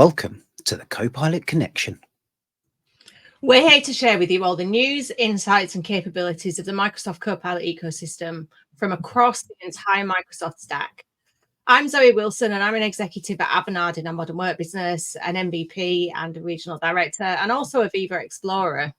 Welcome to the Copilot Connection. We're here to share with you all the news, insights, and capabilities of the Microsoft Copilot ecosystem from across the entire Microsoft stack. I'm Zoe Wilson, and I'm an executive at Avanade in our modern work business, an MVP and a regional director, and also a Viva Explorer.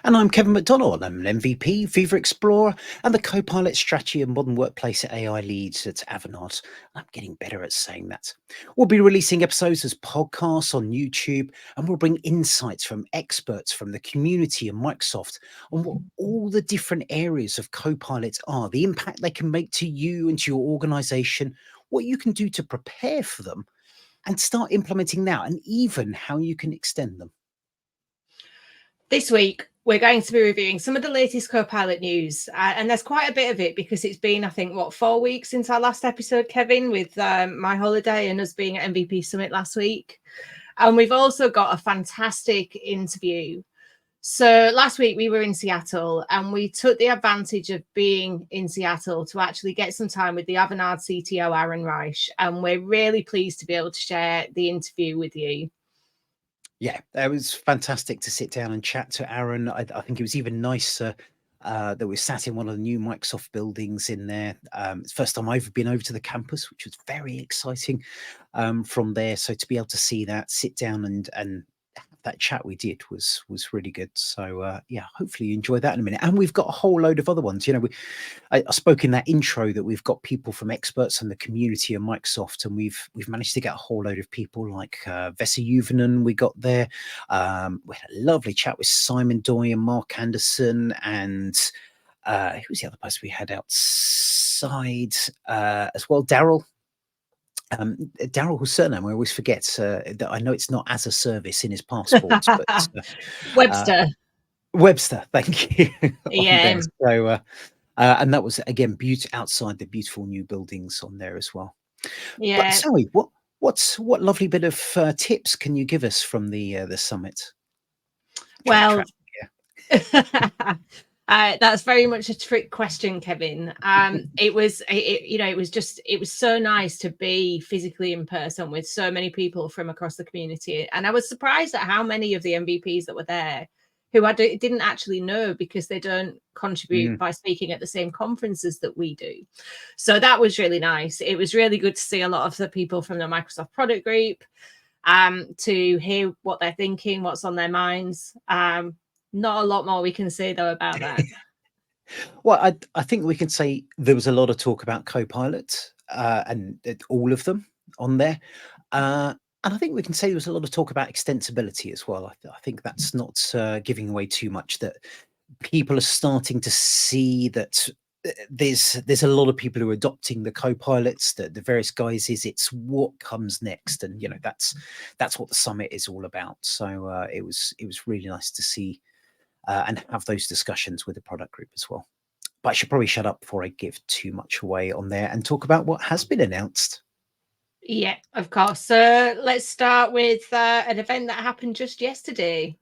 And I'm Kevin McDonald. I'm an MVP, Viva Explorer, and the Copilot Strategy and Modern Workplace AI lead at Avanade. I'm getting better at saying that. We'll be releasing episodes as podcasts on YouTube, and we'll bring insights from experts from the community and Microsoft on what all the different areas of Copilot are, the impact they can make to you and to your organization, what you can do to prepare for them, and start implementing now, and even how you can extend them. This week, we're going to be reviewing some of the latest Copilot news. And there's quite a bit of it because it's been, I think, 4 weeks since our last episode, Kevin, with my holiday and us being at MVP Summit last week. And we've also got a fantastic interview. So last week we were in Seattle and we took the advantage of being in Seattle to actually get some time with the Avanade CTO, Aaron Reich. And we're really pleased to be able to share the interview with you. Yeah, it was fantastic to sit down and chat to Aaron. I think it was even nicer that we sat in one of the new Microsoft buildings in there. It's the first time I've been over to the campus, which was very exciting from there. So to be able to see that, sit down and that chat we did was really good. So yeah, hopefully you enjoy that in a minute. And we've got a whole load of other ones. You know, I spoke in that intro that we've got people from experts in the community of Microsoft, and we've managed to get a whole load of people like Vesa Juvonen we got there. We had a lovely chat with Simon Doy and Mark Anderson, and who was the other person we had outside as well? Daryl. Daryl, whose surname I always forget, that I know it's not as a service in his passport, but Webster. Webster, thank you. Yeah. So, and that was again outside the beautiful new buildings on there as well. Yeah. But Zoe, what lovely bit of tips can you give us from the summit? Well, that's very much a trick question, Kevin. It was so nice to be physically in person with so many people from across the community, and I was surprised at how many of the MVPs that were there who I didn't actually know because they don't contribute by speaking at the same conferences that we do. So that was really nice. It was really good to see a lot of the people from the Microsoft product group, to hear what they're thinking, what's on their minds. Not a lot more we can say though about that. Well, I think we can say there was a lot of talk about Copilot and all of them on there. And I think we can say there was a lot of talk about extensibility as well. I think that's not giving away too much, that people are starting to see that there's a lot of people who are adopting the Copilots, the various guises. It's what comes next, and you know that's what the summit is all about. So it was really nice to see and have those discussions with the product group as well. But I should probably shut up before I give too much away on there and talk about what has been announced. Yeah, of course. So let's start with an event that happened just yesterday.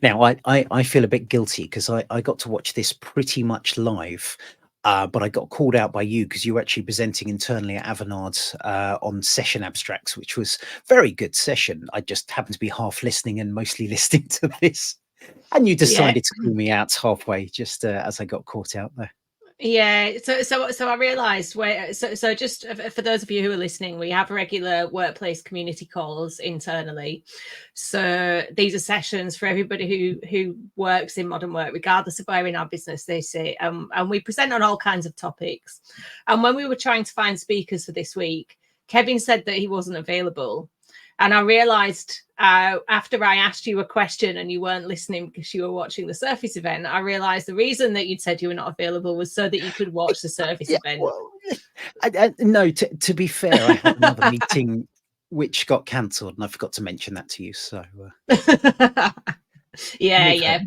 Now, I feel a bit guilty because I got to watch this pretty much live, but I got called out by you because you were actually presenting internally at Avanade on session abstracts, which was very good session. I just happened to be half listening and mostly listening to this. And you decided to call me out halfway, just as I got caught out there. Yeah, so I realised so just for those of you who are listening, we have regular workplace community calls internally. So these are sessions for everybody who works in modern work, regardless of where in our business they sit, and we present on all kinds of topics. And when we were trying to find speakers for this week, Kevin said that he wasn't available. And I realized after I asked you a question and you weren't listening because you were watching the Surface event, I realized the reason that you'd said you were not available was so that you could watch the Surface event. Well, no, to be fair, I had another meeting which got cancelled, and I forgot to mention that to you. So yeah.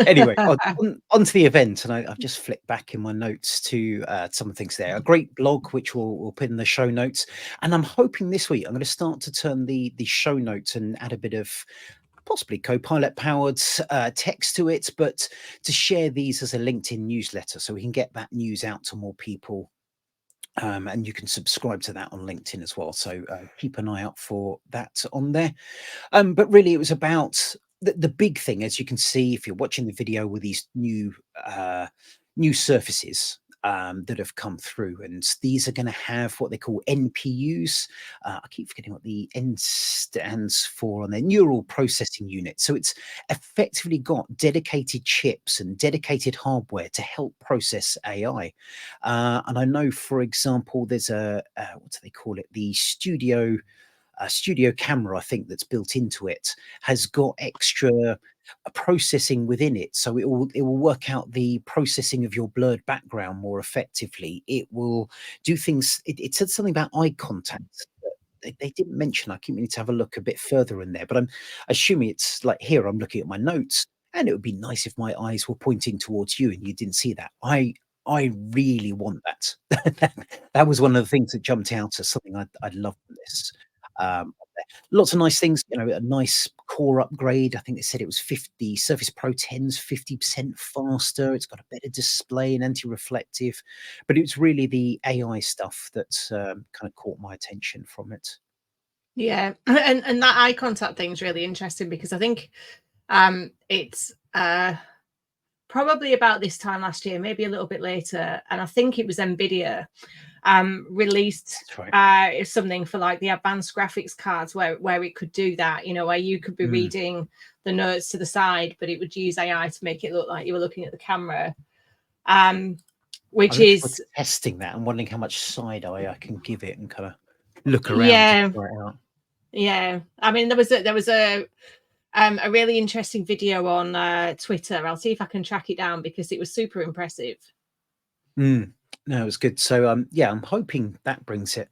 Anyway, on to the event, and I've just flicked back in my notes to some things there. A great blog which we'll put in the show notes, and I'm hoping this week I'm going to start to turn the show notes and add a bit of possibly Copilot powered text to it, but to share these as a LinkedIn newsletter so we can get that news out to more people And you can subscribe to that on LinkedIn as well. So keep an eye out for that on there. But really, it was about the big thing, as you can see, if you're watching the video, with these new surfaces that have come through, and these are going to have what they call NPUs. I keep forgetting what the N stands for on their neural processing unit. So it's effectively got dedicated chips and dedicated hardware to help process AI. And I know, for example, there's what do they call it? The studio camera, I think, that's built into it, has got extra processing within it, so it will work out the processing of your blurred background more effectively. It will do things. It said something about eye contact. They didn't mention. I keep meaning to have a look a bit further in there, but I'm assuming it's like here. I'm looking at my notes, and it would be nice if my eyes were pointing towards you and you didn't see that. I really want that. That was one of the things that jumped out as something I'd love from this. Lots of nice things, a nice core upgrade. I think they said it was 50 Surface Pro 10's 50% faster. It's got a better display and anti-reflective, but it's really the AI stuff that's kind of caught my attention from it. Yeah, and that eye contact thing is really interesting, because I think it's probably about this time last year, maybe a little bit later, and I think it was NVIDIA released That's right. something for like the advanced graphics cards where it could do that, where you could be Mm. reading the notes to the side, but it would use AI to make it look like you were looking at the camera, I'm which looking forward is, to testing that and wondering how much side eye I can give it and kind of look around to yeah, try it out. yeah. I mean, there was a really interesting video on Twitter. I'll see if I can track it down, because it was super impressive. Mm. No, it was good. So yeah, I'm hoping that brings it.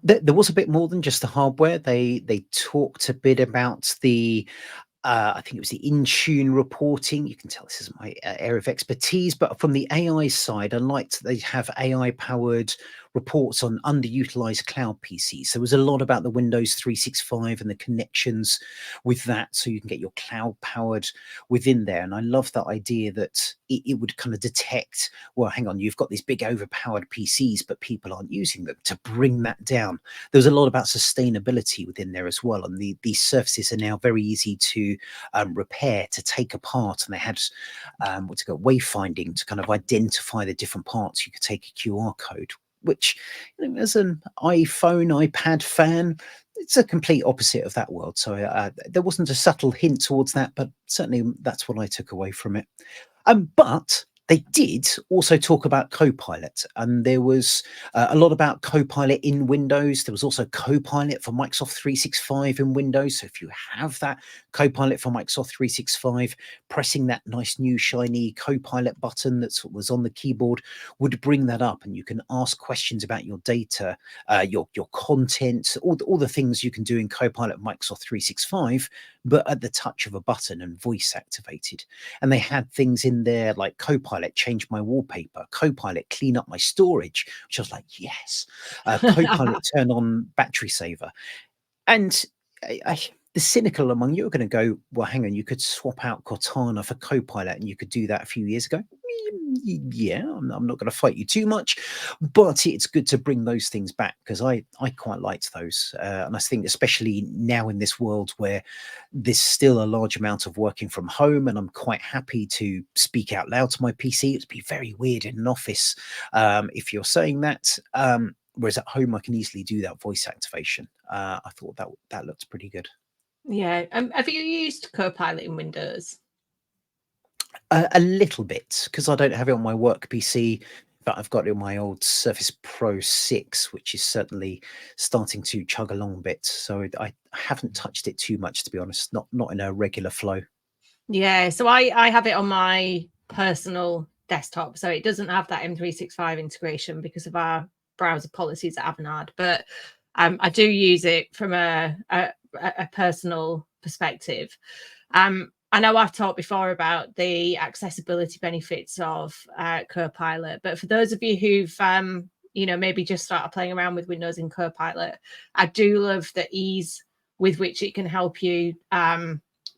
There was a bit more than just the hardware. They talked a bit about the I think it was the in-tune reporting. You can tell this is my area of expertise, but from the AI side, I liked that they have AI-powered reports on underutilized cloud PCs. There was a lot about the Windows 365 and the connections with that, so you can get your cloud powered within there. And I love that idea that it would kind of detect, well, hang on, you've got these big overpowered PCs, but people aren't using them, to bring that down. There was a lot about sustainability within there as well, and these surfaces are now very easy to repair, to take apart, and they had what's it called, wayfinding, to kind of identify the different parts. You could take a QR code, which, as an iPhone, iPad fan, it's a complete opposite of that world. So there wasn't a subtle hint towards that, but certainly that's what I took away from it. But they did also talk about Copilot, and there was a lot about Copilot in Windows. There was also Copilot for Microsoft 365 in Windows. So if you have that Copilot for Microsoft 365, pressing that nice new shiny Copilot button that was on the keyboard would bring that up, and you can ask questions about your data, your content, all the things you can do in Copilot Microsoft 365, but at the touch of a button and voice activated. And they had things in there like Copilot change my wallpaper, Copilot clean up my storage, which I was like, yes. Copilot turn on battery saver. And the cynical among you are going to go, well, hang on, you could swap out Cortana for Copilot, and you could do that a few years ago. Yeah, I'm not going to fight you too much, but it's good to bring those things back, because I quite liked those, and I think especially now in this world where there's still a large amount of working from home, and I'm quite happy to speak out loud to my PC. It'd be very weird in an office if you're saying that. Whereas at home, I can easily do that voice activation. I thought that looked pretty good. Yeah. Have you used Copilot in Windows? A little bit, because I don't have it on my work PC, but I've got it on my old Surface Pro 6, which is certainly starting to chug along a bit. So I haven't touched it too much, to be honest. Not in a regular flow. Yeah, so I have it on my personal desktop, so it doesn't have that M365 integration because of our browser policies at Avanade. But I do use it from a personal perspective. I know I've talked before about the accessibility benefits of Copilot, but for those of you who've maybe just started playing around with Windows in Copilot, I do love the ease with which it can help you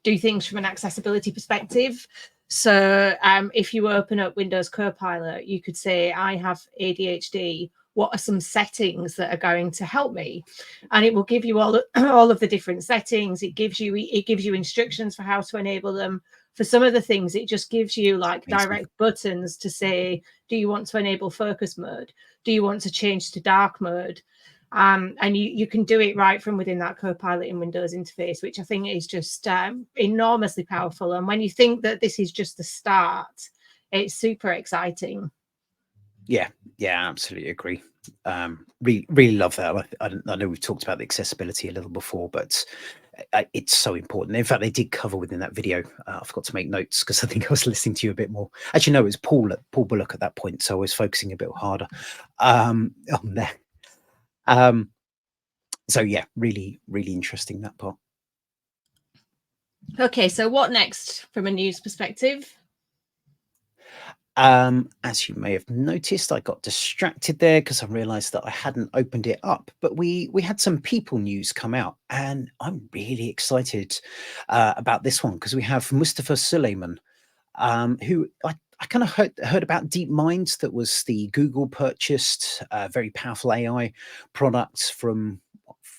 do things from an accessibility perspective. So if you open up Windows Copilot, you could say, I have ADHD. what are some settings that are going to help me? And it will give you all of the different settings. It gives you instructions for how to enable them. For some of the things, it just gives you like Amazing. direct buttons to say, do you want to enable focus mode? Do you want to change to dark mode? And you can do it right from within that Copilot in Windows interface, which I think is just enormously powerful. And when you think that this is just the start, it's super exciting. Yeah, absolutely agree. Really love that. I know we've talked about the accessibility a little before, but it's so important. In fact, they did cover within that video. I forgot to make notes because I think I was listening to you a bit more. Actually, no, it was Paul Bullock at that point, so I was focusing a bit harder on there. So yeah, really interesting, that part. Okay, so what next from a news perspective? As you may have noticed, I got distracted there because I realized that I hadn't opened it up. But we had some people news come out, and I'm really excited about this one because we have Mustafa Suleyman, who I kind of heard about DeepMind. That was the Google purchased very powerful AI product from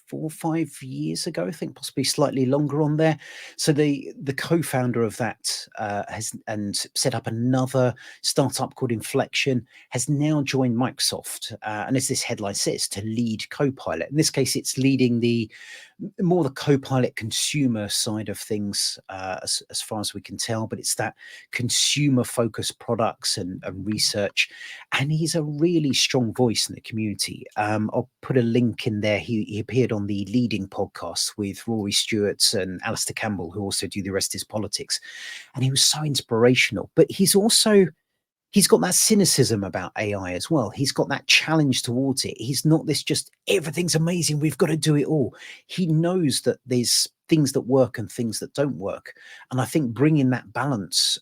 4 or 5 years ago, I think, possibly slightly longer on there. So the co-founder of that has and set up another startup called Inflection, has now joined Microsoft, and as this headline says, to lead Copilot. In this case, it's leading more the Copilot consumer side of things, as far as we can tell, but it's that consumer focused products and research. And he's a really strong voice in the community. I'll put a link in there. He appeared on the Leading podcast with Rory Stewart and Alistair Campbell, who also do The Rest is Politics. And he was so inspirational, but he's got that cynicism about AI as well. He's got that challenge towards it. He's not this just everything's amazing, we've got to do it all. He knows that there's things that work and things that don't work. And I think bringing that balance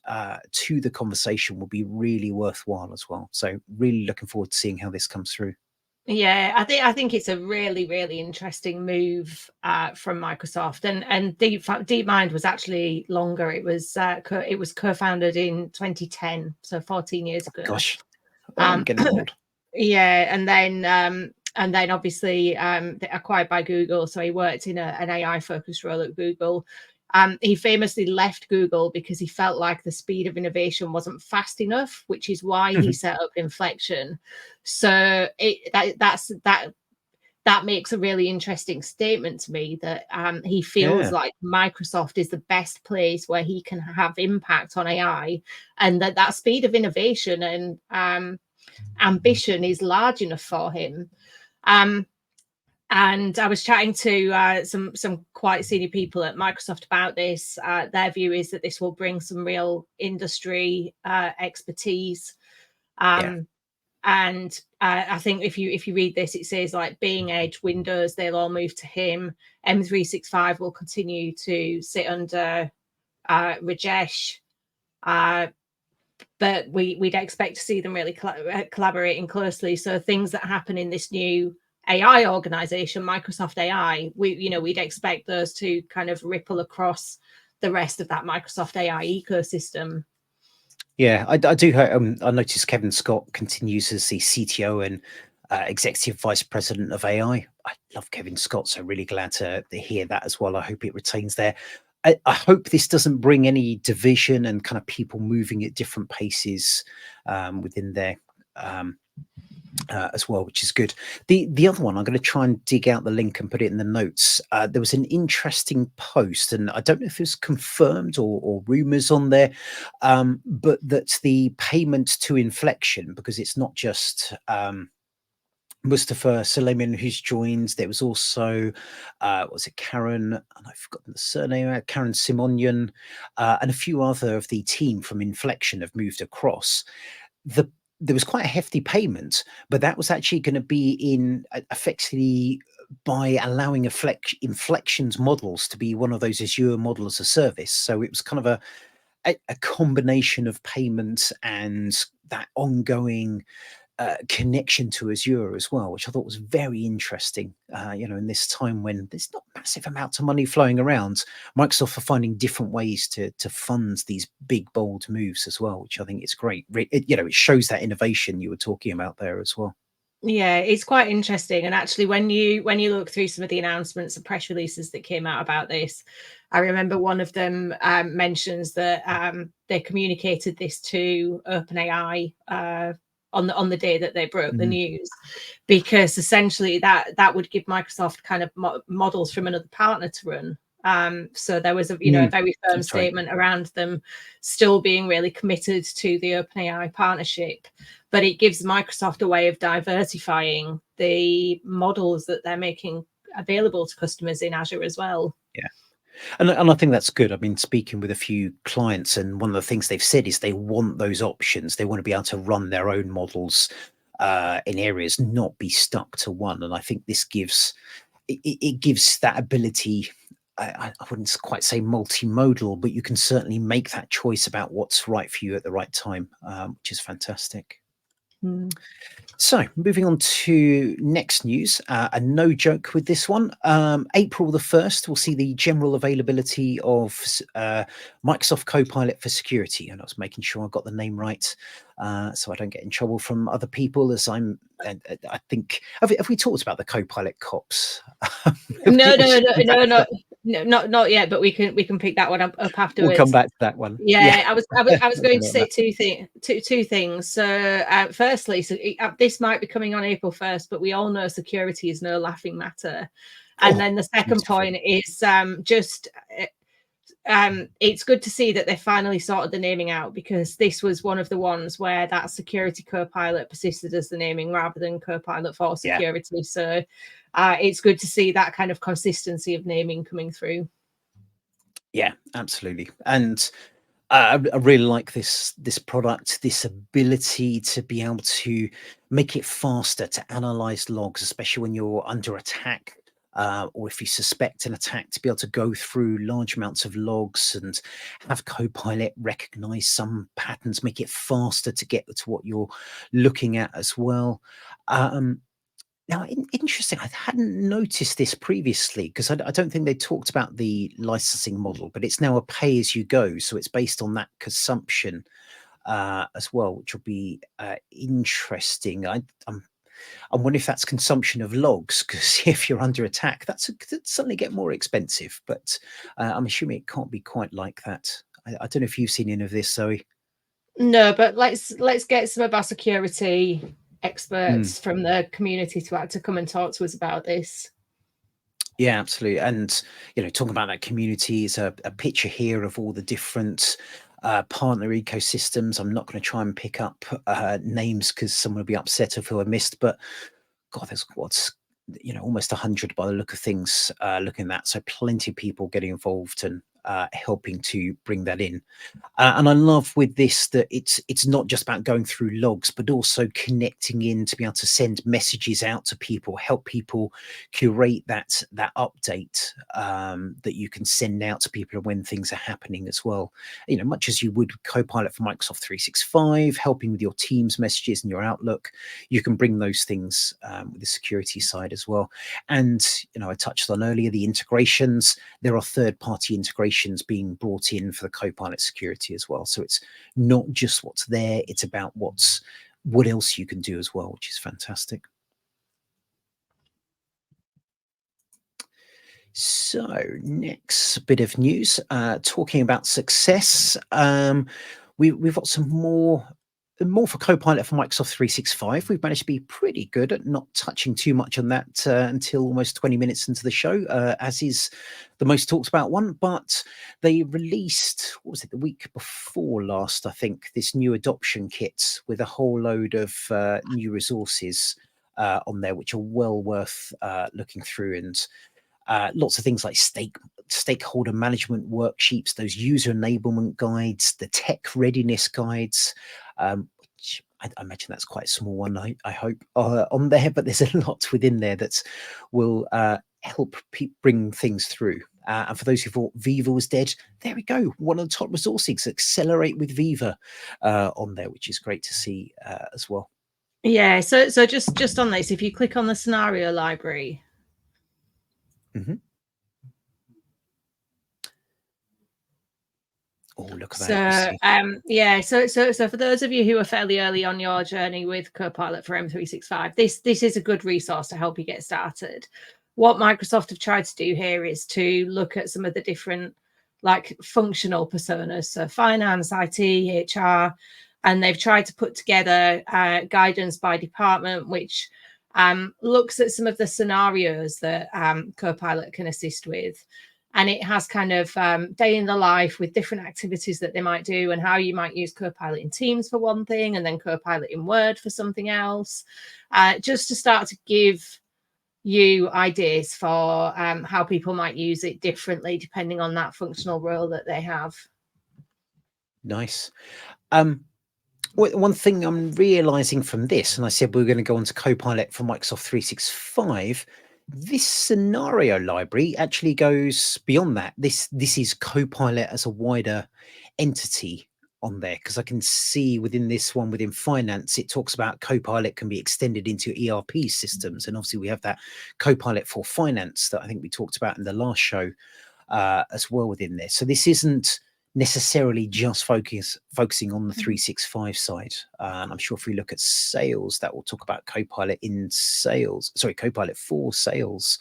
to the conversation will be really worthwhile as well. So really looking forward to seeing how this comes through. Yeah, I think it's a really interesting move from Microsoft, and DeepMind was actually longer. It was co-founded in 2010, so 14 years ago. Gosh, I'm getting old. Yeah, and then obviously acquired by Google. So he worked in an AI focused role at Google. He famously left Google because he felt like the speed of innovation wasn't fast enough, which is why he set up Inflection. So that makes a really interesting statement to me, that he feels like Microsoft is the best place where he can have impact on AI, and that speed of innovation and ambition is large enough for him. And I was chatting to some quite senior people at Microsoft about this. Their view is that this will bring some real industry expertise. And I think if you read this, it says like Bing, Edge, Windows, they'll all move to him. M365 will continue to sit under Rajesh. But we'd expect to see them really collaborating closely. So things that happen in this new AI organization, Microsoft AI, we'd expect those to kind of ripple across the rest of that Microsoft AI ecosystem. Yeah, I do. I noticed Kevin Scott continues as the CTO and Executive Vice President of AI. I love Kevin Scott, so really glad to hear that as well. I hope it retains there. I hope this doesn't bring any division and kind of people moving at different paces within there as well, which is good. The other one, I'm going to try and dig out the link and put it in the notes. There was an interesting post, and I don't know if it's confirmed or rumors on there, but that's the payment to Inflection, because it's not just Mustafa Suleyman who's joined. There was also was it Karen, and I've forgotten the surname, Karen Simonian, and a few other of the team from Inflection have moved across. There was quite a hefty payment, but that was actually going to be in effectively by allowing Inflection's models to be one of those Azure model as a service. So it was kind of a combination of payments and that ongoing connection to Azure as well, which I thought was very interesting. In this time when there's not massive amounts of money flowing around, Microsoft are finding different ways to fund these big, bold moves as well, which I think is great. It shows that innovation you were talking about there as well. Yeah, it's quite interesting. And actually, when you look through some of the announcements and press releases that came out about this, I remember one of them mentions that they communicated this to OpenAI on the day that they broke the news, because essentially that would give Microsoft kind of models from another partner to run. So there was a very firm statement around them still being really committed to the OpenAI partnership, but it gives Microsoft a way of diversifying the models that they're making available to customers in Azure as well. Yeah. And I think that's good. I've been speaking with a few clients, and one of the things they've said is they want those options. They want to be able to run their own models in areas, not be stuck to one. And I think this gives it gives that ability. I wouldn't quite say multimodal, but you can certainly make that choice about what's right for you at the right time, which is fantastic. So moving on to next news, and no joke with this one. April the 1st, we'll see the general availability of Microsoft Copilot for security. And I was making sure I got the name right, so I don't get in trouble from other people, as I think, have we talked about the Copilot cops? No, not yet, but we can pick that one up afterwards. We'll come back to that one. Yeah, I was going to say two things. So firstly, this might be coming on April 1st, but we all know security is no laughing matter. And then the second point is it's good to see that they finally sorted the naming out, because this was one of the ones where that security Copilot persisted as the naming rather than Copilot for security. Yeah. So it's good to see that kind of consistency of naming coming through. Yeah, absolutely. And I really like this product, this ability to be able to make it faster to analyze logs, especially when you're under attack, or if you suspect an attack, to be able to go through large amounts of logs and have Copilot recognize some patterns, make it faster to get to what you're looking at as well. Now, interesting. I hadn't noticed this previously, because I don't think they talked about the licensing model, but it's now a pay as you go. So it's based on that consumption as well, which will be interesting. I wonder if that's consumption of logs, because if you're under attack, that's suddenly get more expensive. But I'm assuming it can't be quite like that. I don't know if you've seen any of this, Zoe. No, but let's get some of our security experts from the community to come and talk to us about this. Yeah, absolutely. And talking about that community is a picture here of all the different partner ecosystems. I'm not going to try and pick up names, because someone will be upset of who I missed, but God, there's almost 100 by the look of things, looking at that. So plenty of people getting involved and helping to bring that in. And I love with this that it's not just about going through logs, but also connecting in to be able to send messages out to people, help people curate that update that you can send out to people when things are happening as well. Much as you would Copilot for Microsoft 365, helping with your Teams messages and your Outlook, you can bring those things with the security side as well. And I touched on earlier the integrations. There are third-party integrations being brought in for the Copilot security as well. So it's not just what's there, it's about what else you can do as well, which is fantastic. So next bit of news, talking about success. We've got some more for Copilot for Microsoft 365. We've managed to be pretty good at not touching too much on that until almost 20 minutes into the show, as is the most talked about one. But they released, what was it, the week before last, I think, this new adoption kit with a whole load of new resources on there, which are well worth looking through. And lots of things like stakeholder management worksheets, those user enablement guides, the tech readiness guides, which I imagine that's quite a small one, I hope, on there, but there's a lot within there that will help bring things through. And for those who thought Viva was dead, there we go. One of the top resources, Accelerate with Viva, on there, which is great to see as well. Yeah, so just on this, if you click on the scenario library, Oh, look at that. You So, see. yeah. So for those of you who are fairly early on your journey with Copilot for M365, this is a good resource to help you get started. What Microsoft have tried to do here is to look at some of the different like functional personas, so finance, IT, HR, and they've tried to put together guidance by department, which looks at some of the scenarios that Copilot can assist with. And it has kind of day in the life with different activities that they might do and how you might use Copilot in Teams for one thing and then Copilot in Word for something else, just to start to give you ideas for how people might use it differently depending on that functional role that they have. Nice. One thing I'm realizing from this, and I said we are going to go on to Copilot for Microsoft 365, this scenario library actually goes beyond that. This is Copilot as a wider entity on there, because I can see within this one, within finance, it talks about Copilot can be extended into ERP systems. And obviously we have that Copilot for finance that I think we talked about in the last show as well within this. So this isn't necessarily just focusing on the 365 side. And I'm sure if we look at sales, that will talk about Copilot in sales, sorry, Copilot for sales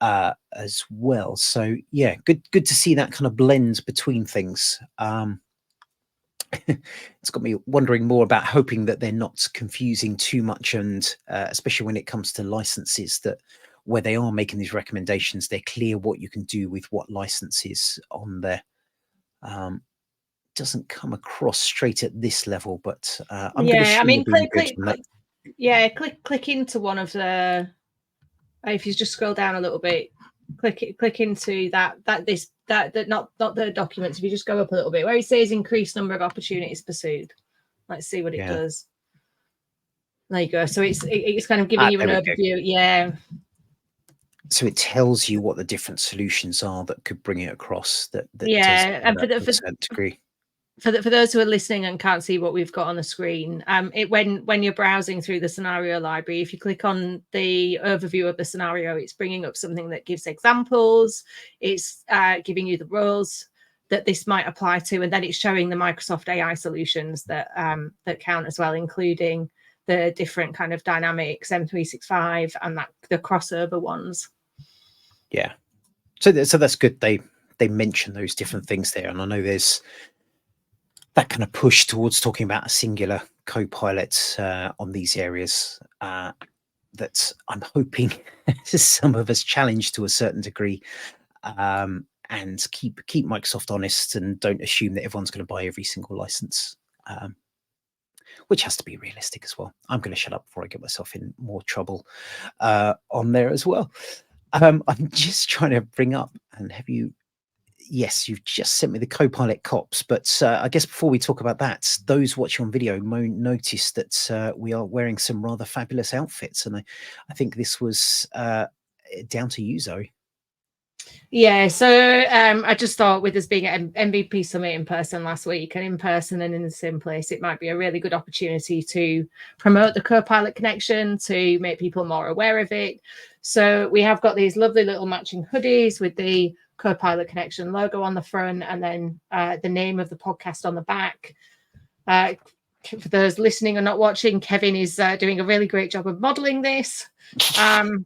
as well. So yeah, good to see that kind of blend between things. It's got me wondering more about hoping that they're not confusing too much, and especially when it comes to licenses, that where they are making these recommendations, they're clear what you can do with what licenses on there. Doesn't come across straight at this level, but I'm going to Yeah, I assume mean, they're being good on that. yeah, click into one of the. If you just scroll down a little bit, click into that not the documents. If you just go up a little bit, where it says increased number of opportunities pursued, let's see what it does. There you go. So it's kind of giving you an overview. Yeah. So it tells you what the different solutions are that could bring it across. That yeah, and to a certain degree. For those who are listening and can't see what we've got on the screen, when you're browsing through the scenario library, if you click on the overview of the scenario, it's bringing up something that gives examples. It's giving you the roles that this might apply to, and then it's showing the Microsoft AI solutions that that count as well, including the different kind of Dynamics, M365, and the crossover ones. Yeah, so that's good. They mention those different things there, and I know there's that kind of push towards talking about a singular Copilot on these areas that I'm hoping some of us challenge to a certain degree, and keep Microsoft honest and don't assume that everyone's going to buy every single license, which has to be realistic as well. I'm going to shut up before I get myself in more trouble on there as well. I'm just trying to bring up, and have you? Yes, you've just sent me the Copilot cops, but I guess before we talk about that, those watching on video notice that we are wearing some rather fabulous outfits, and I think this was down to you, Zoe. Yeah, so I just thought with us being at MVP Summit in person last week, and in person and in the same place, it might be a really good opportunity to promote the Copilot connection, to make people more aware of it. So we have got these lovely little matching hoodies with the Copilot connection logo on the front, and then the name of the podcast on the back. For those listening or not watching, Kevin is doing a really great job of modeling this. And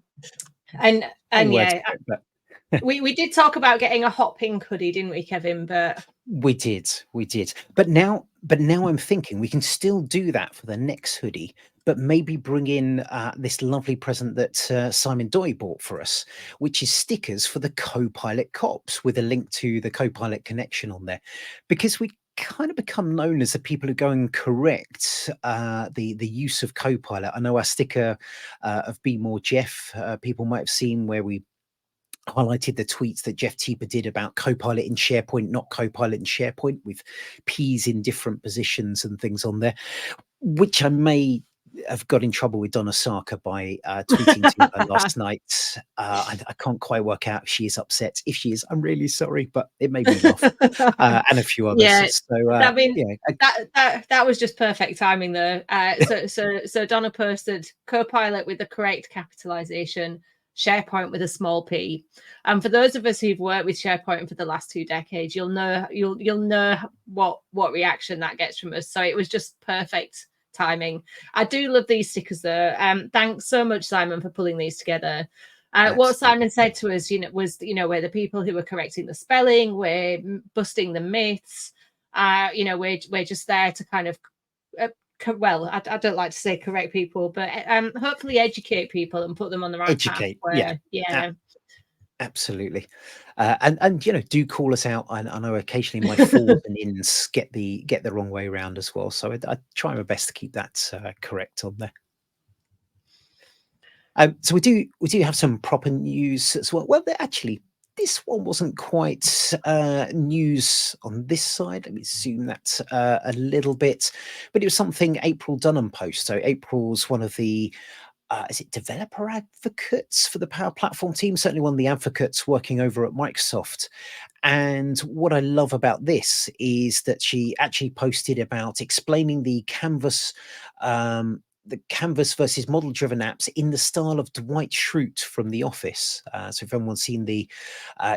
yeah, we did talk about getting a hot pink hoodie, didn't we, Kevin? But we did. But now I'm thinking we can still do that for the next hoodie, but maybe bring in this lovely present that Simon Doy bought for us, which is stickers for the Copilot cops with a link to the Copilot connection on there, because we kind of become known as the people who go and correct the use of Copilot. I know our sticker of Be More Jeff, people might have seen, where we highlighted the tweets that Jeff Teeper did about Copilot in SharePoint, not Copilot in SharePoint, with P's in different positions and things on there, which I may have got in trouble with Donna Sarker by tweeting to her last night. I can't quite work out if she is upset. If she is, I'm really sorry, but it made me laugh. And a few others. Yeah, so, I mean, that was just perfect timing there. So Donna posted Copilot with the correct capitalization, SharePoint with a small p. And for those of us who've worked with SharePoint for the last 2 decades, you'll know what reaction that gets from us. So it was just perfect timing. I do love these stickers though. Thanks so much, Simon, for pulling these together. What Simon said to us, was we're the people who are correcting the spelling, we're busting the myths. We're just there to kind of well, I don't like to say correct people, but hopefully educate people and put them on the right path. Yeah. Absolutely. And do call us out. I know occasionally my forwards and ins get the wrong way around as well. So I try my best to keep that correct on there. So we do have some proper news as well. Well, actually, this one wasn't quite news on this side. Let me zoom that a little bit, but it was something April Dunham post. So April's one of the is it developer advocates for the Power Platform team? Certainly one of the advocates working over at Microsoft. And what I love about this is that she actually posted about explaining the Canvas versus model-driven apps in the style of Dwight Schrute from The Office. So if everyone's seen the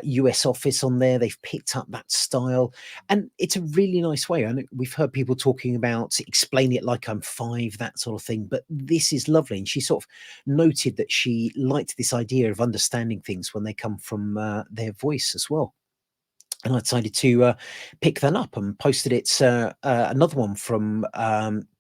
US Office on there, they've picked up that style. And it's a really nice way. I know we've heard people talking about explain it like I'm 5, that sort of thing. But this is lovely. And she sort of noted that she liked this idea of understanding things when they come from their voice as well. And I decided to pick that up and posted it. Another one from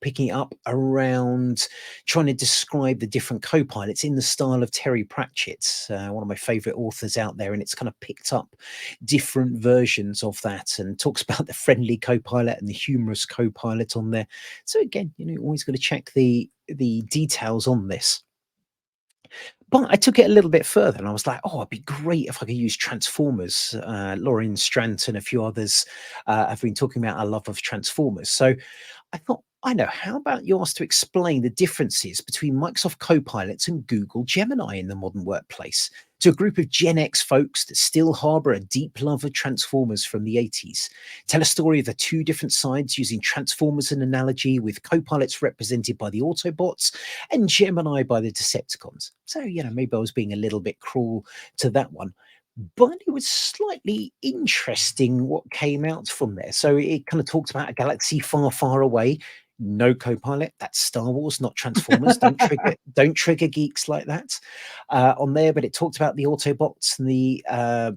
picking it up around trying to describe the different Copilots in the style of Terry Pratchett's, one of my favorite authors out there. And it's kind of picked up different versions of that and talks about the friendly Copilot and the humorous Copilot on there. So again, always got to check the details on this. But I took it a little bit further and I was like, oh, it'd be great if I could use Transformers. Lauren Strant and a few others have been talking about our love of Transformers. So I thought, I know, how about you ask to explain the differences between Microsoft Copilots and Google Gemini in the modern workplace to a group of Gen X folks that still harbor a deep love of Transformers from the 80s. Tell a story of the 2 different sides using Transformers as an analogy, with Copilots represented by the Autobots and Gemini by the Decepticons. So, maybe I was being a little bit cruel to that one. But it was slightly interesting what came out from there. So it kind of talks about a galaxy far, far away. No Copilot. That's Star Wars, not Transformers. Don't trigger geeks like that on there. But it talked about the Autobots and the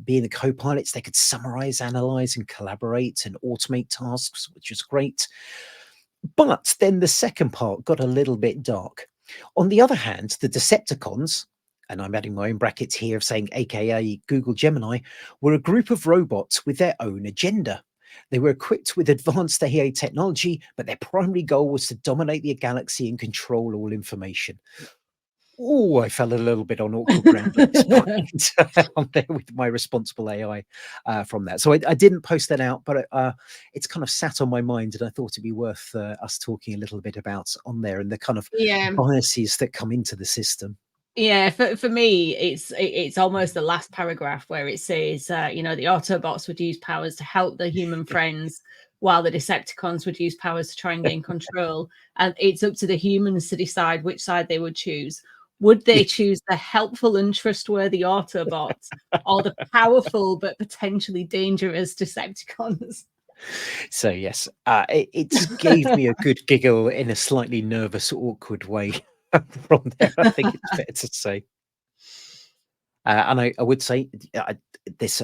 being the Copilots. They could summarize, analyze, and collaborate and automate tasks, which is great. But then the second part got a little bit dark. On the other hand, the Decepticons, and I'm adding my own brackets here of saying AKA Google Gemini, were a group of robots with their own agenda. They were equipped with advanced AI technology, but their primary goal was to dominate the galaxy and control all information. Oh, I fell a little bit on awkward ground at this point on there with my responsible AI from that. So I didn't post that out, but it's kind of sat on my mind, and I thought it'd be worth us talking a little bit about on there and the kind of biases that come into the system. Yeah, for me, it's almost the last paragraph where it says, the Autobots would use powers to help their human friends, while the Decepticons would use powers to try and gain control. And it's up to the humans to decide which side they would choose. Would they choose the helpful and trustworthy Autobots or the powerful but potentially dangerous Decepticons? So yes, it gave me a good giggle in a slightly nervous, awkward way from there, I think it's fair to say. And I would say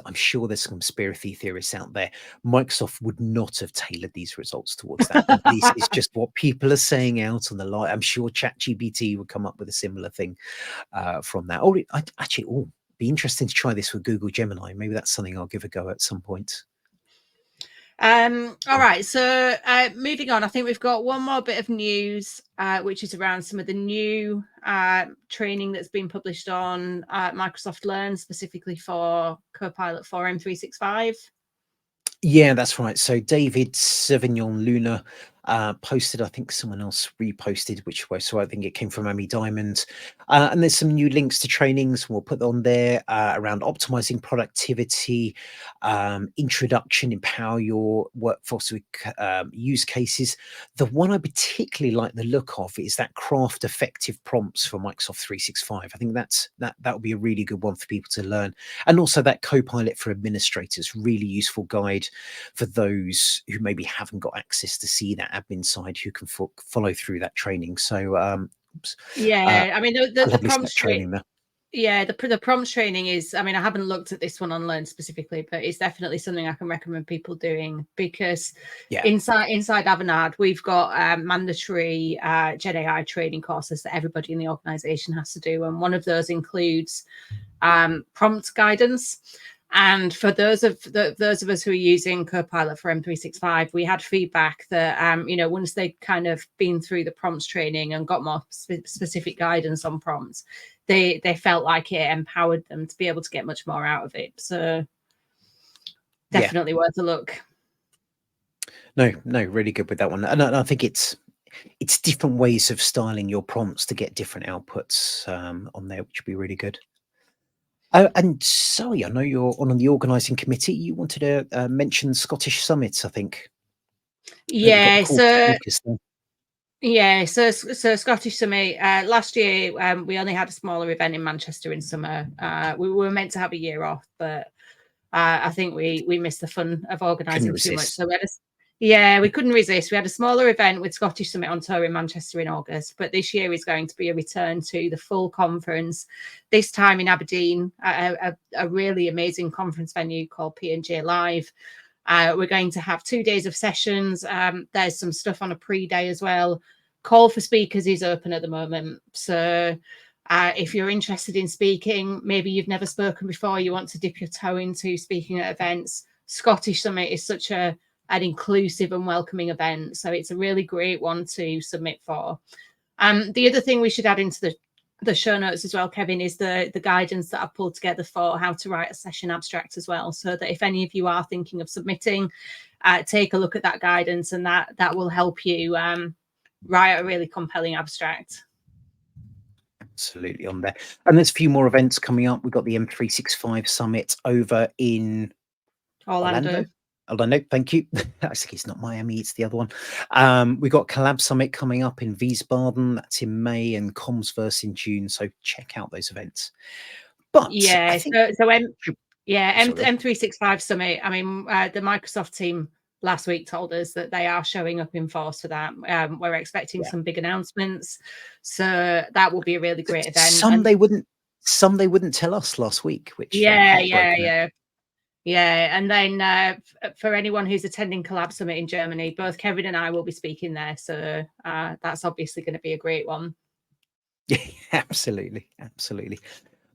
I'm sure there's some conspiracy theorists out there. Microsoft would not have tailored these results towards that. This is just what people are saying out on the line. I'm sure ChatGPT would come up with a similar thing from that. Or be interesting to try this with Google Gemini. Maybe that's something I'll give a go at some point. All right, so moving on, I think we've got one more bit of news, which is around some of the new training that's been published on Microsoft Learn, specifically for Copilot for M365. Yeah, that's right. So David Sauvignon Luna posted. I think someone else reposted, so I think it came from Amy Diamond. And there's some new links to trainings we'll put on there around optimizing productivity, introduction, empower your workforce with use cases. The one I particularly like the look of is that craft effective prompts for Microsoft 365. I think that would be a really good one for people to learn. And also that Copilot for administrators, really useful guide for those who maybe haven't got access to see that admin side, who can follow through that training. So I mean, the prompts training there. Yeah, the prompts training is, I mean, I haven't looked at this one on Learn specifically, but it's definitely something I can recommend people doing, because inside Avanade, we've got mandatory Gen AI training courses that everybody in the organization has to do. And one of those includes prompt guidance. And for those of us who are using Copilot for M365, we had feedback that, once they kind of been through the prompts training and got more specific guidance on prompts, they felt like it empowered them to be able to get much more out of it. So definitely worth a look. No, really good with that one. And I think it's different ways of styling your prompts to get different outputs on there, which would be really good. And Zoe, I know you're on the organising committee. You wanted to mention Scottish Summits, I think. So Scottish Summit, last year we only had a smaller event in Manchester in summer. We were meant to have a year off, but I think we missed the fun of organising too much. So we couldn't resist. We had a smaller event with Scottish Summit on tour in Manchester in August, but this year is going to be a return to the full conference, this time in Aberdeen, a really amazing conference venue called P&J Live. We're going to have 2 days of sessions. There's some stuff on a pre-day as well. Call for speakers is open at the moment. So if you're interested in speaking, maybe you've never spoken before, you want to dip your toe into speaking at events, Scottish Summit is such an inclusive and welcoming event. So it's a really great one to submit for. The other thing we should add into the show notes as well, Kevin, is the guidance that I've pulled together for how to write a session abstract as well, so that if any of you are thinking of submitting, take a look at that guidance, and that will help you write a really compelling abstract. Absolutely on there. And there's a few more events coming up. We've got the M365 Summit over in Orlando. Thank you. I think it's not Miami, it's the other one. We've got Collab Summit coming up in Wiesbaden. That's in May, and Comsverse in June. So check out those events. But M365 Summit. I mean, the Microsoft team last week told us that they are showing up in force for that. We're expecting some big announcements, so that will be a really great event. Some they wouldn't tell us last week, which and then for anyone who's attending Collab Summit in Germany, both Kevin and I will be speaking there. So that's obviously going to be a great one. Yeah, absolutely.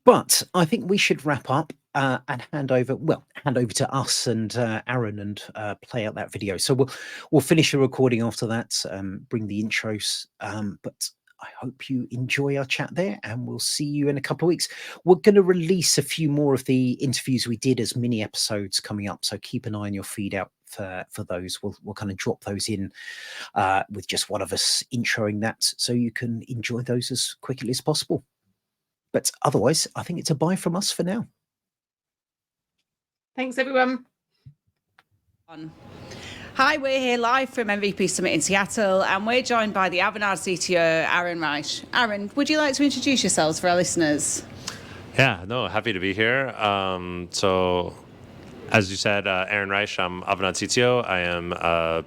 But I think we should wrap up and hand over to us and Aaron and play out that video. So we'll finish the recording after that, bring the intros. But I hope you enjoy our chat there, and we'll see you in a couple of weeks. We're going to release a few more of the interviews we did as mini episodes coming up, so keep an eye on your feed out for those. We'll kind of drop those in with just one of us introing that, so you can enjoy those as quickly as possible. But otherwise, I think it's a bye from us for now. Thanks, everyone. Hi, we're here live from MVP Summit in Seattle, and we're joined by the Avanade CTO, Aaron Reich. Aaron, would you like to introduce yourselves for our listeners? Yeah, no, happy to be here. So, as you said, Aaron Reich, I'm Avanade CTO. I am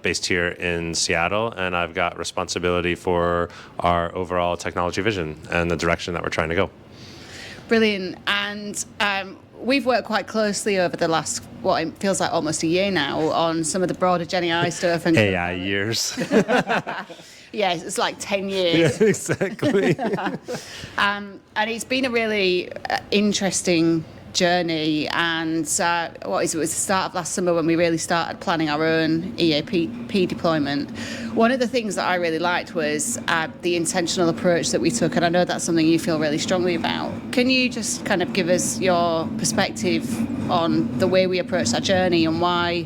based here in Seattle, and I've got responsibility for our overall technology vision and the direction that we're trying to go. Brilliant. And we've worked quite closely over the last, what it feels like almost a year now, on some of the broader Gen AI stuff. And AI years. Yeah, it's like 10 years. Yeah, exactly. And it's been a really interesting journey. And it was the start of last summer when we really started planning our own EAP deployment. One of the things that I really liked was the intentional approach that we took, and I know that's something you feel really strongly about. Can you just kind of give us your perspective on the way we approached that journey and why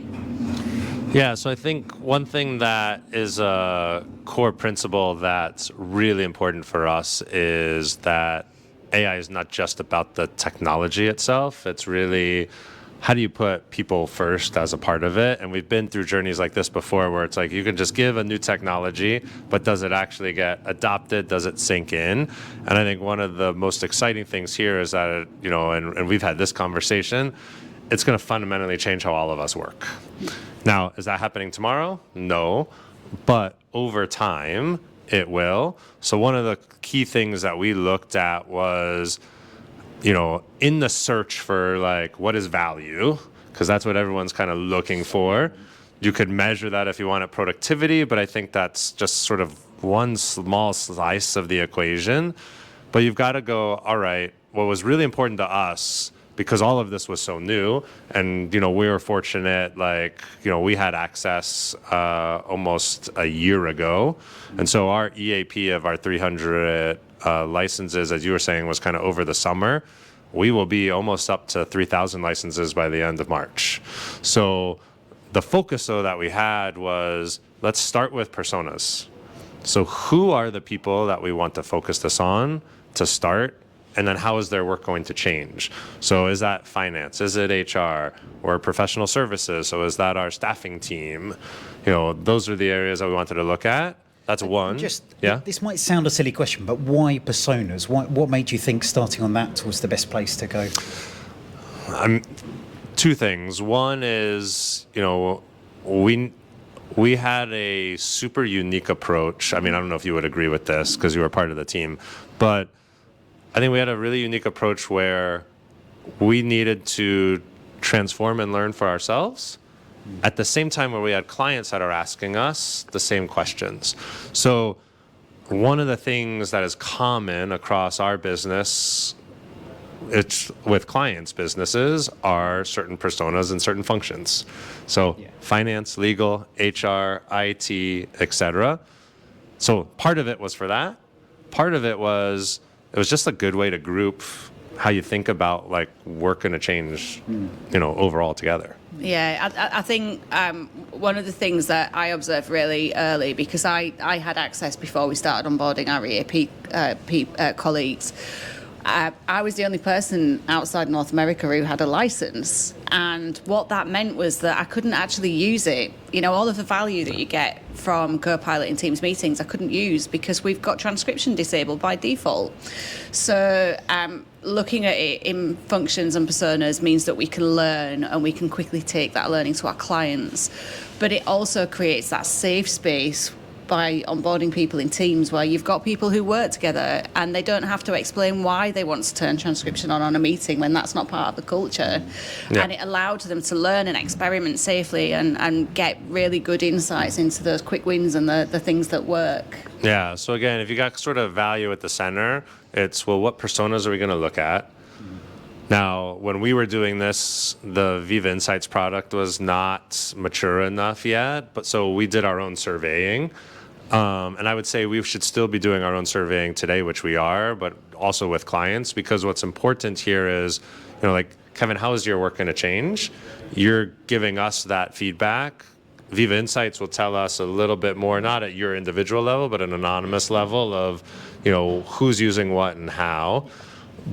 Yeah, so I think one thing that is a core principle that's really important for us is that AI is not just about the technology itself. It's really how do you put people first as a part of it? And we've been through journeys like this before where it's like you can just give a new technology, but does it actually get adopted? Does it sink in? And I think one of the most exciting things here is that, and we've had this conversation, it's going to fundamentally change how all of us work. Now, is that happening tomorrow? No. But over time, it will. So one of the key things that we looked at was, in the search for like, what is value? Because that's what everyone's kind of looking for. You could measure that if you wanted productivity, but I think that's just sort of one small slice of the equation. But you've got to go, all right, what was really important to us, because all of this was so new, and we were fortunate, we had access almost a year ago, and so our EAP of our 300 licenses, as you were saying, was kind of over the summer. We will be almost up to 3,000 licenses by the end of March. So the focus, though, that we had was, let's start with personas. So who are the people that we want to focus this on to start? And then how is their work going to change? So is that finance? Is it HR or professional services? So is that our staffing team? Those are the areas that we wanted to look at. That's one. This might sound a silly question, but why personas? What made you think starting on that was the best place to go? Two things. One is, we had a super unique approach. I mean, I don't know if you would agree with this because you were part of the team, but I think we had a really unique approach where we needed to transform and learn for ourselves at the same time where we had clients that are asking us the same questions. So one of the things that is common across our business, it's with clients' businesses, are certain personas and certain functions. So finance, legal, HR, IT, etc. So part of it was for that. Part of it was just a good way to group how you think about like work and a change, overall together. Yeah, I think one of the things that I observed really early, because I had access before we started onboarding our EAP colleagues, I was the only person outside North America who had a license. And what that meant was that I couldn't actually use it. All of the value that you get from Copilot in Teams meetings, I couldn't use because we've got transcription disabled by default. So looking at it in functions and personas means that we can learn and we can quickly take that learning to our clients. But it also creates that safe space by onboarding people in teams where you've got people who work together and they don't have to explain why they want to turn transcription on a meeting when that's not part of the culture. Yeah. And it allowed them to learn and experiment safely and get really good insights into those quick wins and the things that work. Yeah, so again, if you got sort of value at the center, it's, well, what personas are we going to look at? Now, when we were doing this, the Viva Insights product was not mature enough yet, but so we did our own surveying. And I would say we should still be doing our own surveying today, which we are, but also with clients, because what's important here is, Kevin, how is your work going to change? You're giving us that feedback. Viva Insights will tell us a little bit more, not at your individual level, but an anonymous level of, who's using what and how.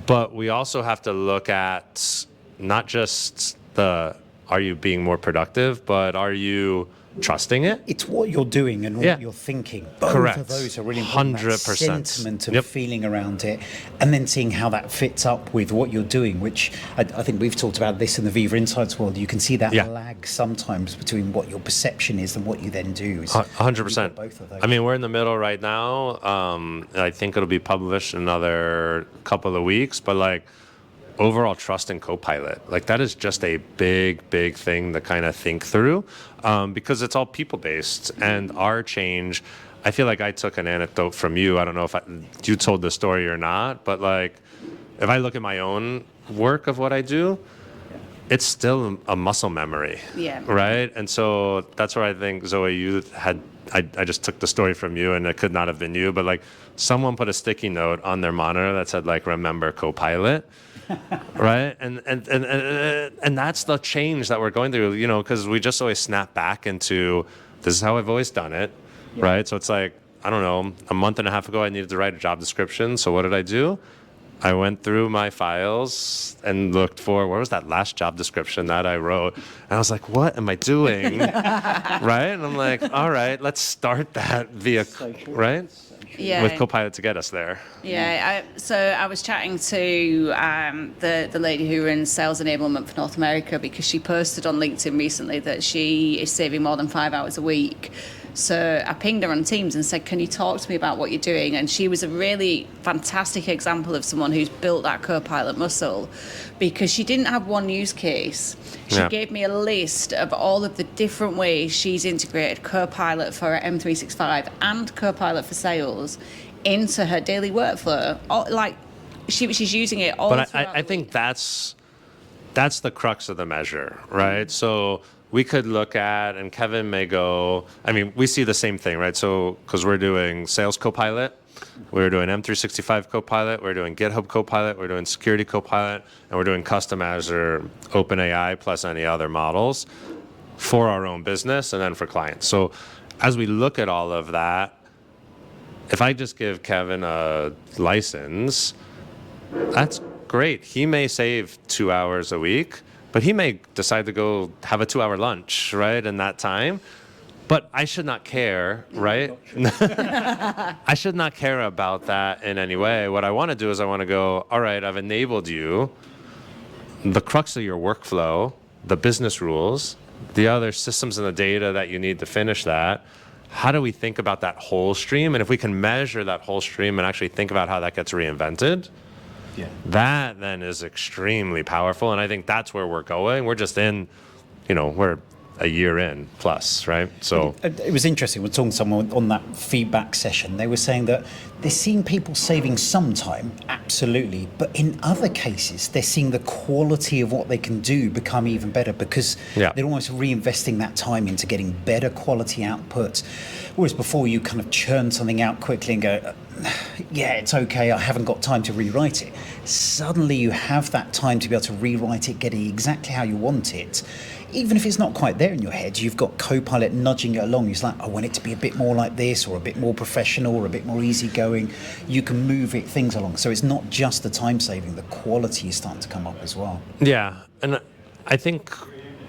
But we also have to look at not just are you being more productive, but are you trusting it? It's what you're doing and what you're thinking. Both Correct. of those are really important. 100%. That sentiment and feeling around it, and then seeing how that fits up with what you're doing, which I think we've talked about this in the Viva Insights world. You can see that lag sometimes between what your perception is and what you then do. 100%. Both of those. I mean, we're in the middle right now. I think it'll be published in another couple of weeks, but overall trust in Copilot, that is just a big thing to kind of think through, because it's all people-based. And our change, I feel like I took an anecdote from you. I don't know if you told the story or not, but if I look at my own work of what I do, it's still a muscle memory, right? And so that's where I think, Zoe, you had, I just took the story from you and it could not have been you, but someone put a sticky note on their monitor that said like, remember Copilot. Right. And that's the change that we're going through, because we just always snap back into this is how I've always done it. Yeah. Right. So it's like, I don't know, a month and a half ago, I needed to write a job description. So what did I do? I went through my files and looked for where was that last job description that I wrote. And I was like, what am I doing? Right. And I'm like, all right, let's start that via, right? Yeah. With Copilot to get us there. Yeah, so I was chatting to the lady who runs sales enablement for North America, because she posted on LinkedIn recently that she is saving more than 5 hours a week. So I pinged her on Teams and said, can you talk to me about what you're doing? And she was a really fantastic example of someone who's built that Copilot muscle, because she didn't have one use case. She gave me a list of all of the different ways she's integrated Copilot for M365 and Copilot for sales into her daily workflow. Like she's using it all. But I think that's the crux of the measure, right? So we could look at, and Kevin may go, I mean, we see the same thing, right? So, because we're doing Sales Copilot, we're doing M365 Copilot, we're doing GitHub Copilot, we're doing Security Copilot, and we're doing Custom Azure OpenAI plus any other models for our own business and then for clients. So, as we look at all of that, if I just give Kevin a license, that's great. He may save 2 hours a week, but he may decide to go have a 2-hour lunch, right, in that time. But I should not care, right? I should not care about that in any way. What I want to do is I want to go, all right, I've enabled you, the crux of your workflow, the business rules, the other systems and the data that you need to finish that. How do we think about that whole stream? And if we can measure that whole stream and actually think about how that gets reinvented, that then is extremely powerful. And I think that's where we're going. We're just in, we're a year in plus, right? So it was interesting. We're talking to someone on that feedback session. They were saying that they're seeing people saving some time, absolutely. But in other cases, they're seeing the quality of what they can do become even better, because they're almost reinvesting that time into getting better quality output. Whereas before, you kind of churn something out quickly and go, yeah, it's okay, I haven't got time to rewrite it. Suddenly you have that time to be able to rewrite it, get it exactly how you want it. Even if it's not quite there in your head, you've got Copilot nudging it along. It's like, I want it to be a bit more like this, or a bit more professional, or a bit more easygoing. You can move things along. So it's not just the time saving, the quality is starting to come up as well. Yeah, and I think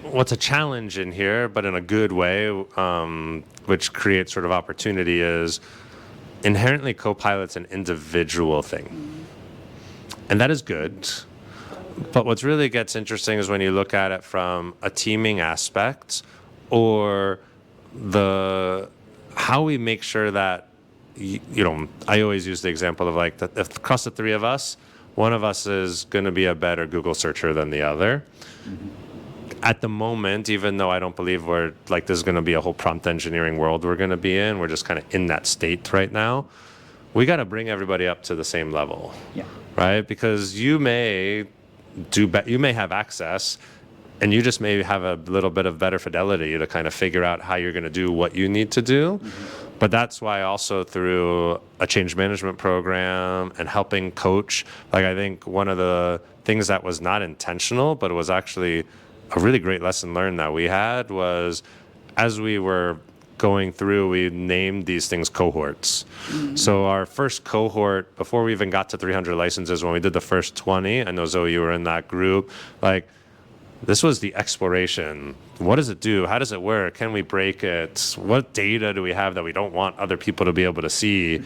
what's a challenge in here, but in a good way, which creates sort of opportunity, is inherently Copilot's an individual thing. And that is good. But what's really gets interesting is when you look at it from a teaming aspect, or how we make sure that, I always use the example of like, if across the three of us, one of us is going to be a better Google searcher than the other. At the moment, even though I don't believe we're like, there's going to be a whole prompt engineering world we're going to be in, we're just kind of in that state right now. We got to bring everybody up to the same level, right? Because you may have access, and you just may have a little bit of better fidelity to kind of figure out how you're going to do what you need to do. But that's why also through a change management program and helping coach, like I think one of the things that was not intentional, but it was actually a really great lesson learned that we had, was as we were going through, we named these things cohorts. So our first cohort, before we even got to 300 licenses, when we did the first 20, I know Zoe, you were in that group, like this was the exploration. What does it do? How does it work? Can we break it? What data do we have that we don't want other people to be able to see?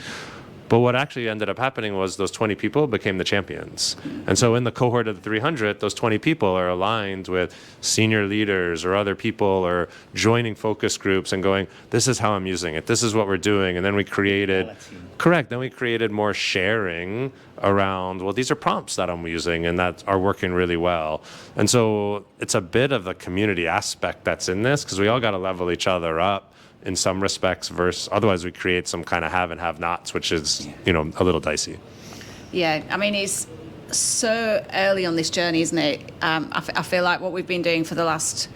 But what actually ended up happening was those 20 people became the champions. And so in the cohort of the 300, those 20 people are aligned with senior leaders or other people, or joining focus groups and going, this is how I'm using it. This is what we're doing. And then we created, then we created more sharing around, well, these are prompts that I'm using and that are working really well. And so it's a bit of the community aspect that's in this, because we all got to level each other up in some respects, versus otherwise we create some kind of have and have nots, which is, a little dicey. Yeah, I mean, it's so early on this journey, isn't it? I feel like what we've been doing for the last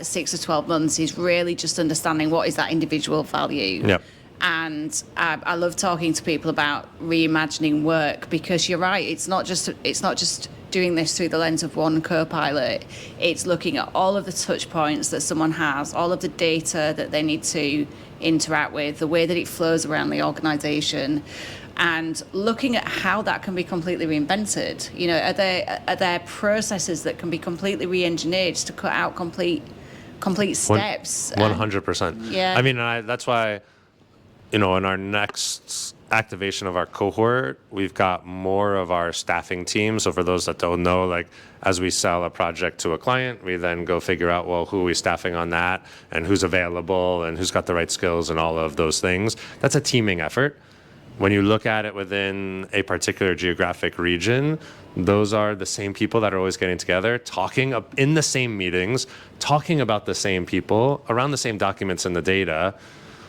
6 to 12 months is really just understanding what is that individual value. Yep. And I love talking to people about reimagining work, because you're right. It's not just doing this through the lens of one Copilot. It's looking at all of the touch points that someone has, all of the data that they need to interact with, the way that it flows around the organisation, and looking at how that can be completely reinvented. You know, are there processes that can be completely re-engineered to cut out complete steps? 100%. Yeah. I mean, that's why, in our next activation of our cohort, we've got more of our staffing team. So for those that don't know, like, as we sell a project to a client, we then go figure out, well, who are we staffing on that, and who's available, and who's got the right skills, and all of those things. That's a teaming effort. When you look at it within a particular geographic region, those are the same people that are always getting together, talking in the same meetings, talking about the same people, around the same documents and the data.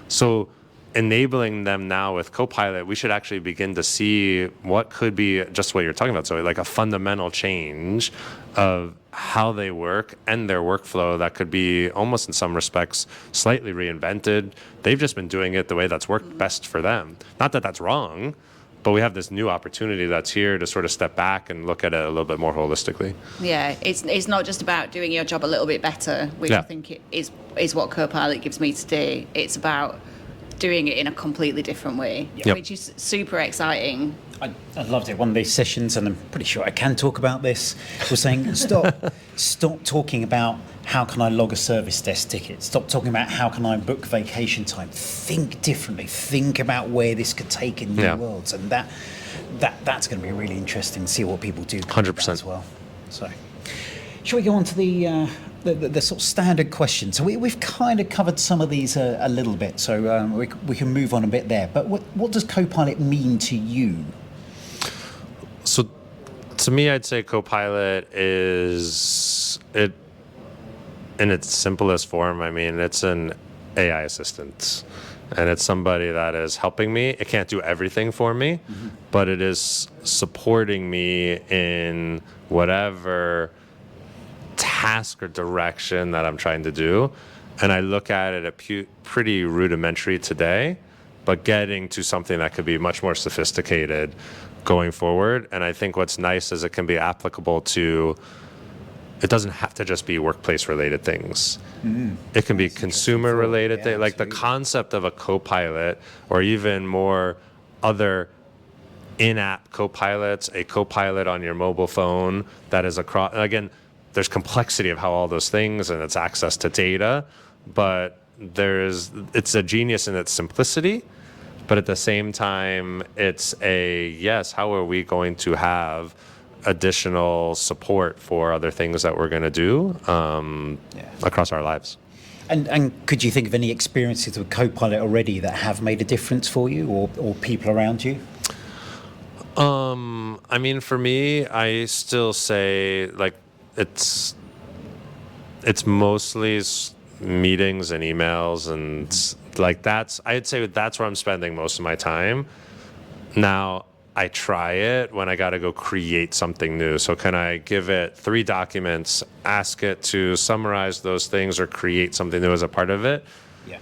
So enabling them now with Copilot, we should actually begin to see what could be just what you're talking about. So like a fundamental change of how they work and their workflow that could be almost in some respects slightly reinvented. They've just been doing it the way that's worked best for them. Not that that's wrong, but we have this new opportunity that's here to sort of step back and look at it a little bit more holistically. Yeah, it's not just about doing your job a little bit better, which I think is what Copilot gives me today. It's about doing it in a completely different way, which is super exciting. I loved it. One of these sessions, and I'm pretty sure I can talk about this, was saying stop talking about how can I log a service desk ticket. Stop talking about how can I book vacation time. Think differently. Think about where this could take in new worlds, and that's going to be really interesting to see what people do 100% as well. So, shall we go on to the sort of standard questions? So we've kind of covered some of these a little bit, so we can move on a bit there. But what does Copilot mean to you? So to me, I'd say Copilot is it in its simplest form. I mean, it's an AI assistant, and it's somebody that is helping me. It can't do everything for me, but it is supporting me in whatever task or direction that I'm trying to do. And I look at it pretty rudimentary today, but getting to something that could be much more sophisticated going forward. And I think what's nice is it can be applicable to, it doesn't have to just be workplace related things. It can be consumer related things, like the concept of a Copilot, or even more other in-app Copilots, a Copilot on your mobile phone that is across, again, there's complexity of how all those things, and it's access to data, but it's a genius in its simplicity, but at the same time, it's how are we going to have additional support for other things that we're going to do across our lives. And could you think of any experiences with Copilot already that have made a difference for you or people around you? I mean, for me, I still say, like, it's mostly meetings and emails, and like I'd say that's where I'm spending most of my time. Now, I try it when I got to go create something new. So can I give it 3 documents, ask it to summarize those things or create something new as a part of it? Yeah.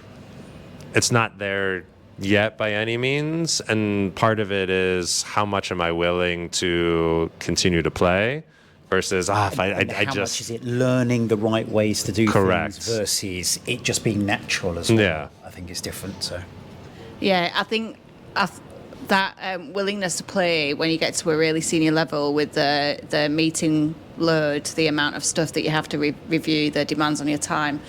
It's not there yet by any means. And part of it is how much am I willing to continue to play versus how much is it learning the right ways to do Correct. things versus it just being natural as well. Yeah. I think it's different. So. Yeah, I think that willingness to play when you get to a really senior level with the meeting load, the amount of stuff that you have to review, the demands on your time,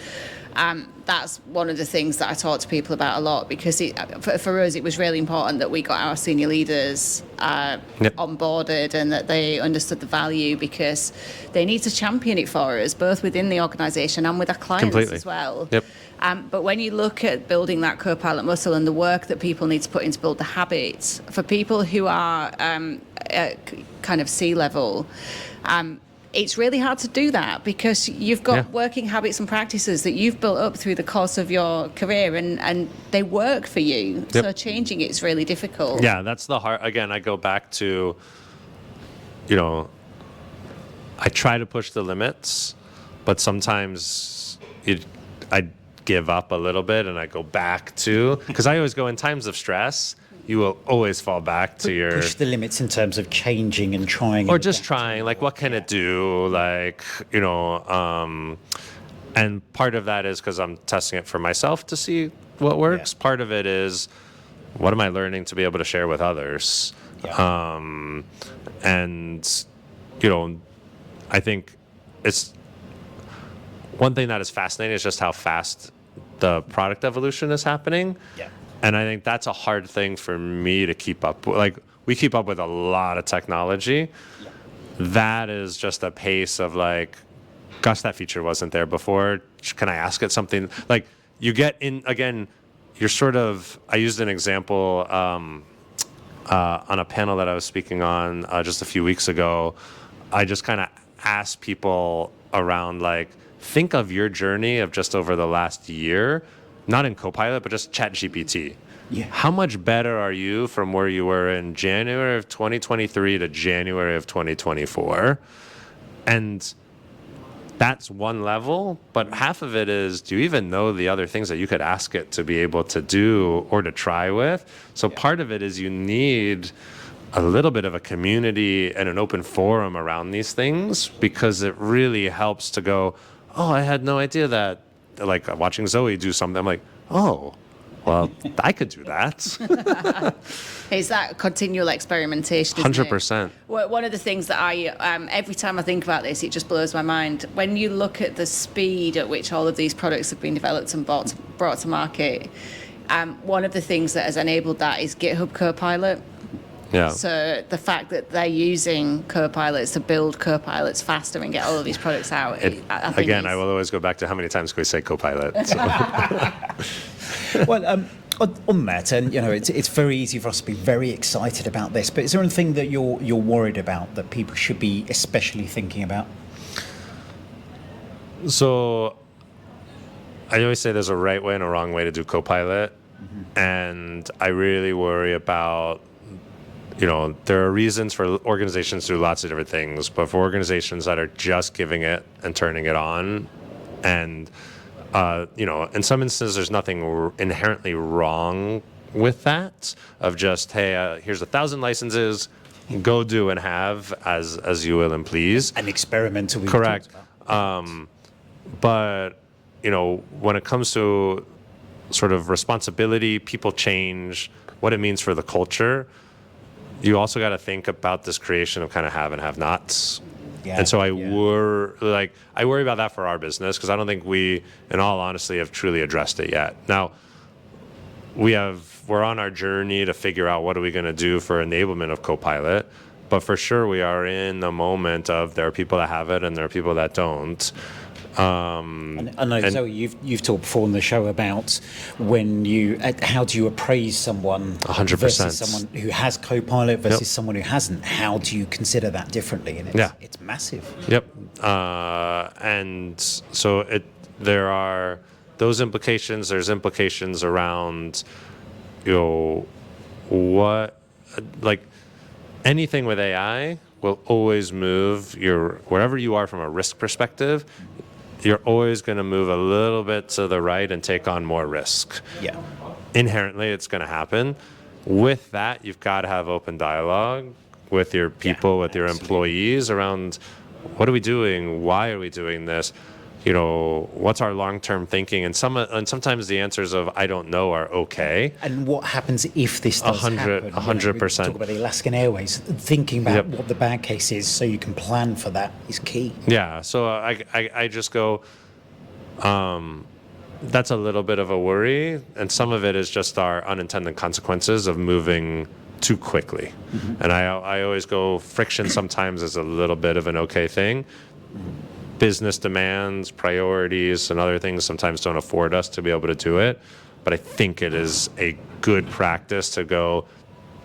that's one of the things that I talk to people about a lot, because for us it was really important that we got our senior leaders onboarded and that they understood the value, because they need to champion it for us, both within the organisation and with our clients as well. Yep. But when you look at building that Copilot muscle and the work that people need to put in to build the habits, for people who are kind of C-level, it's really hard to do that, because you've got working habits and practices that you've built up through the course of your career, and they work for you. Yep. So changing it is really difficult. Yeah, that's the hard. Again, I go back to, I try to push the limits, but sometimes I give up a little bit and I go back to, because I always go in times of stress, you will always fall back to your push the limits in terms of changing and trying, or and just adapting. trying, like what can it do, like, you know, and part of that is because I'm testing it for myself to see what works. Yeah. Part of it is what am I learning to be able to share with others. Yeah. And you know, I think it's one thing that is fascinating is just how fast the product evolution is happening. Yeah. And I think that's a hard thing for me to keep up with. Like, we keep up with a lot of technology. Yeah. That is just a pace of like, gosh, that feature wasn't there before. Can I ask it something? Like, you get in, again, you're sort of, I used an example on a panel that I was speaking on just a few weeks ago. I just kind of asked people around, like, think of your journey of just over the last year, not in Copilot, but just ChatGPT. Yeah. How much better are you from where you were in January of 2023 to January of 2024? And that's one level, but half of it is, do you even know the other things that you could ask it to be able to do or to try with? So part of it is you need a little bit of a community and an open forum around these things, because it really helps to go, oh, I had no idea that, like watching Zoe do something, I'm like, oh, well, I could do that. It's that continual experimentation, isn't it? 100%. Well, one of the things that I, every time I think about this, it just blows my mind. When you look at the speed at which all of these products have been developed and brought to market, one of the things that has enabled that is GitHub Copilot. Yeah. So the fact that they're using Copilots to build Copilots faster and get all of these products out, I think Again, I will always go back to how many times can we say Copilot. So. Well, on that, and you know, it's very easy for us to be very excited about this. But is there anything that you're worried about that people should be especially thinking about? So I always say there's a right way and a wrong way to do Copilot, and I really worry about, you know, there are reasons for organizations to do lots of different things, but for organizations that are just giving it and turning it on, and you know, in some instances, there's nothing inherently wrong with that. Of just, hey, here's 1,000 licenses, go do and have as you will and please. An experimental. Correct. But you know, when it comes to sort of responsibility, people change, what it means for the culture, you also got to think about this creation of kind of have and have nots. Yeah, and so I worry about that for our business, because I don't think we, in all honesty, have truly addressed it yet. Now, we're on our journey to figure out what are we going to do for enablement of Copilot, but for sure we are in the moment of there are people that have it and there are people that don't. And I know, Zoe, you've talked before on the show about how do you appraise someone 100%. versus someone who has Copilot versus someone who hasn't? How do you consider that differently? And it's massive. Yep. And so there are those implications. There's implications around, you know, like anything with AI will always move wherever you are from a risk perspective. You're always going to move a little bit to the right and take on more risk. Yeah. Inherently, it's going to happen. With that, you've got to have open dialogue with your people, with your employees around what are we doing? Why are we doing this? You know, what's our long-term thinking? And sometimes the answers of I don't know are okay. And what happens if this does happen? 100%. Talk about the Alaskan Airways. Thinking about what the bad case is so you can plan for that is key. Yeah. So I just go, that's a little bit of a worry. And some of it is just our unintended consequences of moving too quickly. Mm-hmm. And I always go, friction sometimes is a little bit of an okay thing. Business demands, priorities, and other things sometimes don't afford us to be able to do it. But I think it is a good practice to go,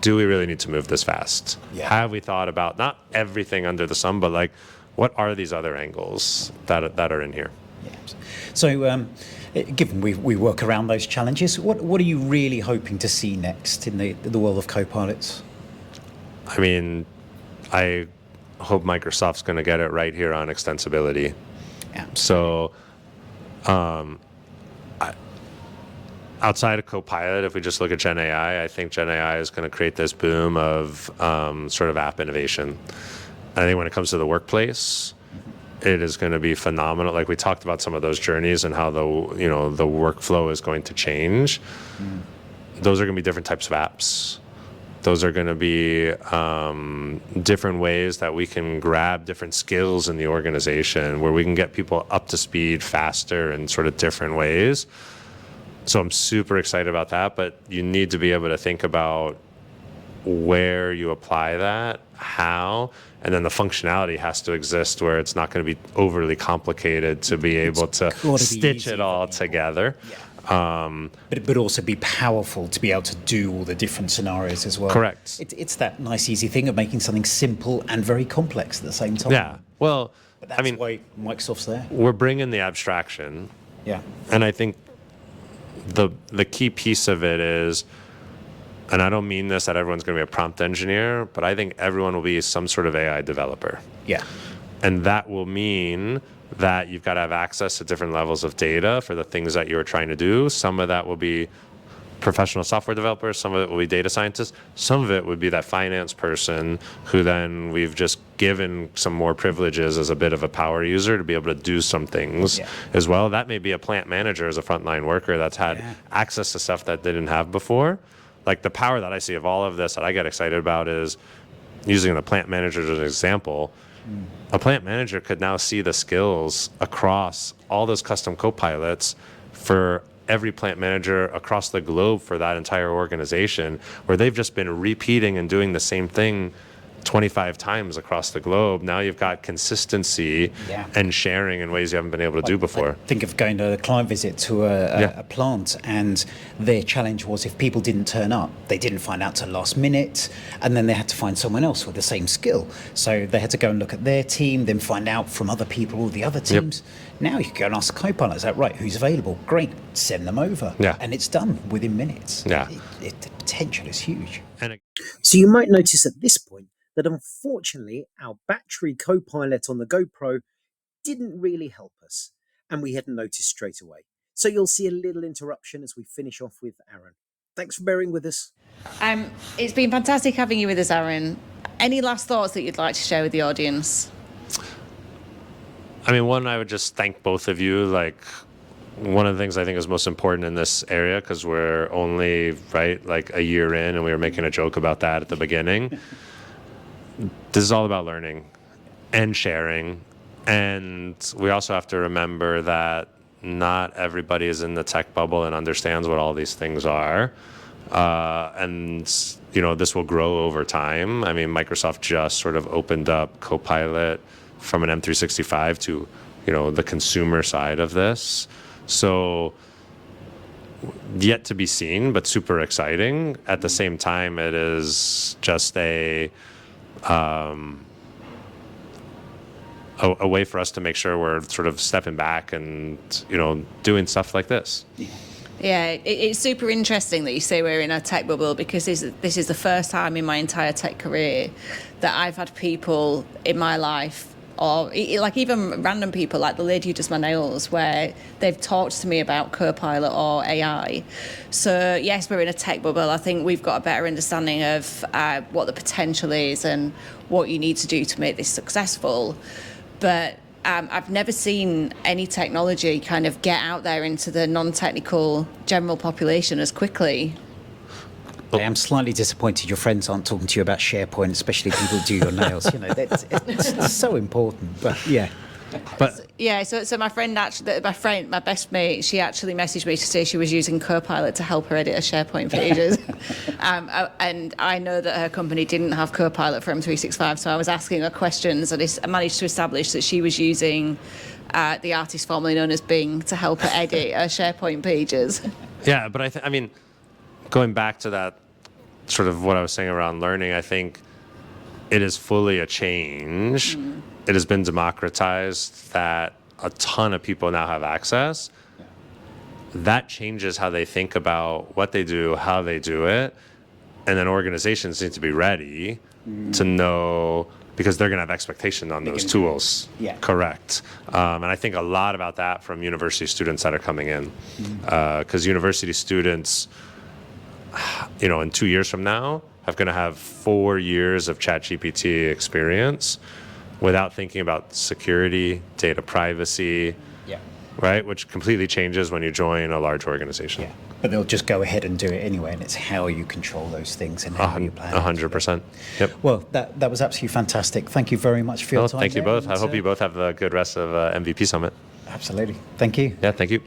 do we really need to move this fast? Yeah. Have we thought about not everything under the sun, but like, what are these other angles that are in here? Yeah. So, given we work around those challenges, what are you really hoping to see next in the world of Copilots? I mean, I hope Microsoft's going to get it right here on extensibility. Yeah. So outside of Copilot, if we just look at Gen AI, I think Gen AI is going to create this boom of sort of app innovation. I think when it comes to the workplace, it is going to be phenomenal. Like we talked about some of those journeys and how the workflow is going to change. Those are going to be different types of apps. Those are going to be different ways that we can grab different skills in the organization, where we can get people up to speed faster in sort of different ways. So I'm super excited about that, but you need to be able to think about where you apply that, how, and then the functionality has to exist where it's not going to be overly complicated to be able to stitch it all together. But also be powerful to be able to do all the different scenarios as well. Correct. It's that nice, easy thing of making something simple and very complex at the same time. Yeah. Well, But that's why Microsoft's there. we're bringing the abstraction. Yeah. And I think the key piece of it is, and I don't mean this that everyone's going to be a prompt engineer, but I think everyone will be some sort of AI developer. Yeah. And that will mean that you've got to have access to different levels of data for the things that you're trying to do. Some of that will be professional software developers, some of it will be data scientists, some of it would be that finance person who then we've just given some more privileges as a bit of a power user to be able to do some things as well. That may be a plant manager as a frontline worker that's had access to stuff that they didn't have before. Like the power that I see of all of this that I get excited about is using the plant manager as an example. A plant manager could now see the skills across all those custom copilots for every plant manager across the globe for that entire organization, where they've just been repeating and doing the same thing 25 times across the globe. Now you've got consistency and sharing in ways you haven't been able to do before. Think of going to a client visit to a plant, and their challenge was if people didn't turn up, they didn't find out till last minute, and then they had to find someone else with the same skill. So they had to go and look at their team, then find out from other people, all the other teams. Now you can go and ask Copilot, is that right? Who's available? Great, send them over. And it's done within minutes. The potential is huge. So you might notice at this point that unfortunately our battery Copilot on the GoPro didn't really help us, and we hadn't noticed straight away. So you'll see a little interruption as we finish off with Aaron. Thanks for bearing with us. It's been fantastic having you with us, Aaron. Any last thoughts that you'd like to share with the audience? I mean, one, I would just thank both of you. Like, one of the things I think is most important in this area, because we're only, like a year in, and we were making a joke about that at the beginning. This is all about learning and sharing. And we also have to remember that not everybody is in the tech bubble and understands what all these things are. And, this will grow over time. I mean, Microsoft just sort of opened up Copilot from an M365 to, the consumer side of this. So yet to be seen, but super exciting. At the same time, it is just a way for us to make sure we're sort of stepping back and, doing stuff like this. Yeah, it's super interesting that you say we're in a tech bubble, because this is the first time in my entire tech career that I've had people in my life, or like even random people, like the lady who does my nails, where they've talked to me about Copilot or AI. So yes, we're in a tech bubble. I think we've got a better understanding of what the potential is and what you need to do to make this successful. But I've never seen any technology kind of get out there into the non-technical general population as quickly. I am slightly disappointed your friends aren't talking to you about SharePoint, especially people who do your nails. It's so important. But yeah. So my best mate, she actually messaged me to say she was using Copilot to help her edit her SharePoint pages. And I know that her company didn't have Copilot for M365, so I was asking her questions, and I managed to establish that she was using the artist formerly known as Bing to help her edit her SharePoint pages. Yeah, but I mean, going back to that sort of what I was saying around learning, I think it is fully a change. It has been democratized that a ton of people now have access. That changes how they think about what they do, how they do it. And then organizations need to be ready to know because they're going to have expectation on those tools. Yeah. Correct. And I think a lot about that from university students that are coming in, because university students, in 2 years from now, are going to have 4 years of ChatGPT experience without thinking about security, data privacy, right? Which completely changes when you join a large organization. Yeah. But they'll just go ahead and do it anyway, and it's how you control those things and how you plan. 100%. Yep. Well, that was absolutely fantastic. Thank you very much for your time. Thank you there, both. I and, hope you both have a good rest of MVP Summit. Absolutely. Thank you. Yeah, thank you.